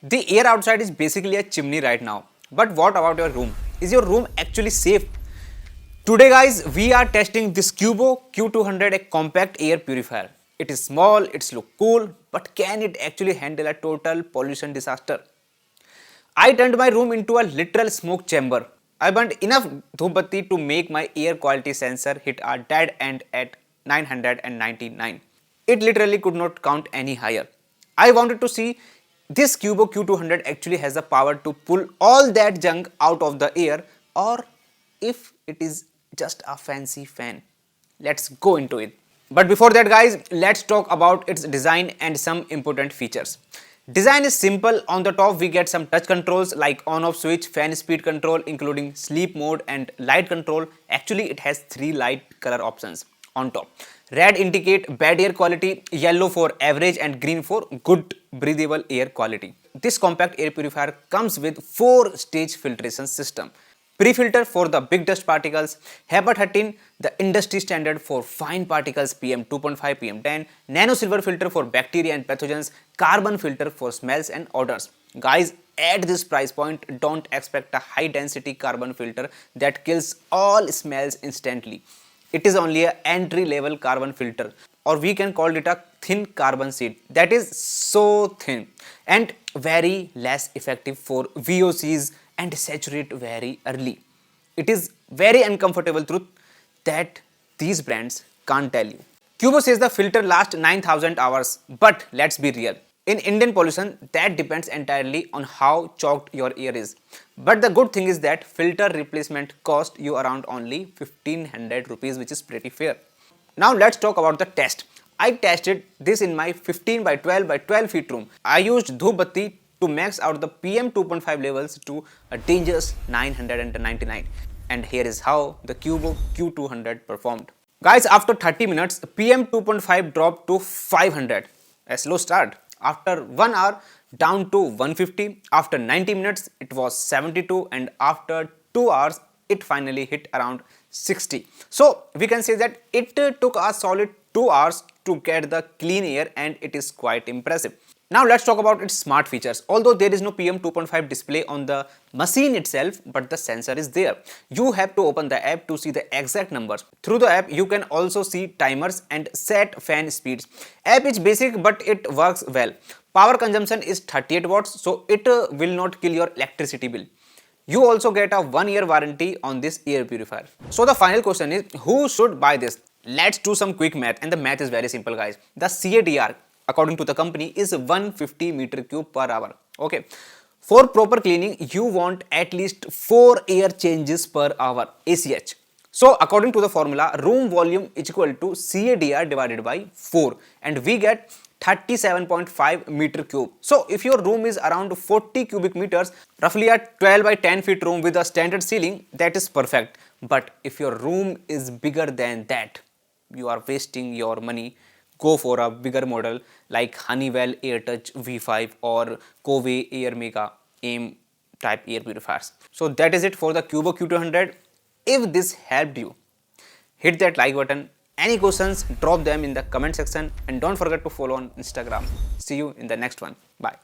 The air outside is basically a chimney right now. But what about your room? Is your room actually safe? Today guys, we are testing this Cubo Q200, a compact air purifier. It is small, it's look cool, but can it actually handle a total pollution disaster? I turned my room into a literal smoke chamber. I burned enough dhupbatti to make my air quality sensor hit a dead end at 999. It literally could not count any higher. I wanted to see this Cubo Q200 actually has the power to pull all that junk out of the air, or if it is just a fancy fan. Let's go into it. But before that guys, let's talk about its design and some important features. Design is simple. On the top we get some touch controls like on off switch, fan speed control including sleep mode and light control. Actually it has 3 light color options on top. Red indicate bad air quality, yellow for average and green for good breathable air quality. This compact air purifier comes with 4-stage filtration system. Pre-filter for the big dust particles, HEPA 13, the industry standard for fine particles PM 2.5, PM 10, nano silver filter for bacteria and pathogens, carbon filter for smells and odors. Guys, at this price point, don't expect a high density carbon filter that kills all smells instantly. It is only an entry level carbon filter, or we can call it a thin carbon sheet that is so thin and very less effective for VOCs and saturate very early. It is very uncomfortable truth that these brands can't tell you. Cubo says the filter lasts 9000 hours, but let's be real. In Indian pollution, that depends entirely on how chalked your air is. But the good thing is that filter replacement cost you around only 1500 rupees, which is pretty fair. Now let's talk about the test. I tested this in my 15 by 12 by 12 feet room. I used dhupbatti to max out the PM 2.5 levels to a dangerous 999. And here is how the Cubo Q200 performed. Guys, after 30 minutes, PM 2.5 dropped to 500. A slow start. After 1 hour, down to 150. After 90 minutes, it was 72. And after 2 hours, it finally hit around 60. So we can say that it took a solid 2 hours to get the clean air, and it is quite impressive. Now let's talk about its smart features. Although there is no PM 2.5 display on the machine itself, but the sensor is there. You have to open the app to see the exact numbers. Through the app, you can also see timers and set fan speeds. App is basic, but it works well. Power consumption is 38 watts, so it will not kill your electricity bill. You also get a 1-year warranty on this air purifier. So the final question is, who should buy this? Let's do some quick math, and the math is very simple guys. The CADR, according to the company, is 150 meter cube per hour. Okay. For proper cleaning, you want at least 4 air changes per hour, ACH. So according to the formula, room volume is equal to CADR divided by 4, and we get 37.5 meter cube. So if your room is around 40 cubic meters, roughly a 12 by 10 feet room with a standard ceiling, that is perfect. But if your room is bigger than that, you are wasting your money. Go for a bigger model like Honeywell AirTouch V5 or Covey Air Mega AIM type air purifiers. So that is it for the Cubo Q200. If this helped you, hit that like button. Any questions, drop them in the comment section, and don't forget to follow on Instagram. See you in the next one. Bye.